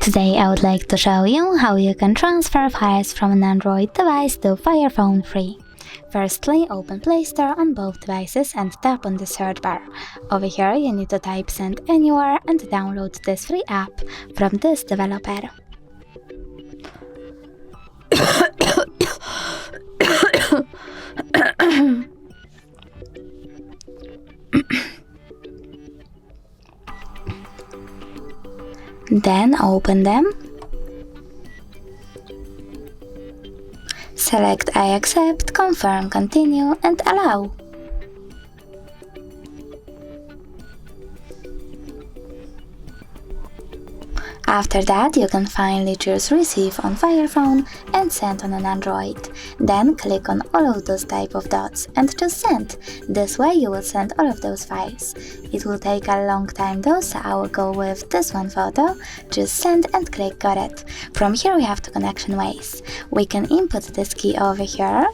Today I would like to show you how you can transfer files from an Android device to FAIRPHONE free. Firstly, open Play Store on both devices and tap on the search bar. Over here you need to type Send Anywhere and download this free app from this developer. Then open them. Select I accept, confirm, continue and allow. After that, you can finally choose Receive on FAIRPHONE and Send on an Android. Then click on all of those type of dots and choose Send. This way you will send all of those files. It will take a long time though, so I will go with this one photo. Choose Send and click Got it. From here we have two connection ways. We can input this key over here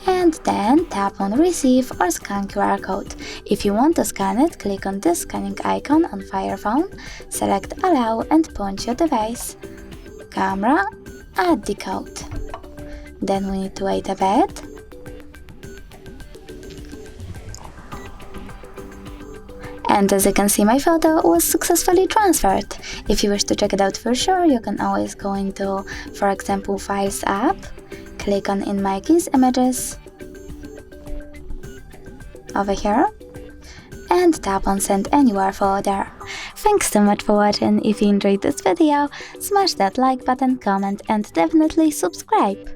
and then tap on Receive or Scan QR code. If you want to scan it, click on this scanning icon on FAIRPHONE, select Allow and point your device. Camera, add the code. Then we need to wait a bit. And as you can see, my photo was successfully transferred. If you wish to check it out for sure, you can always go into, for example, Files app, click on In My Keys Images over here and tap on Send Anywhere folder. Thanks so much for watching. If you enjoyed this video, smash that like button, comment and definitely subscribe.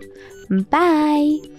Bye!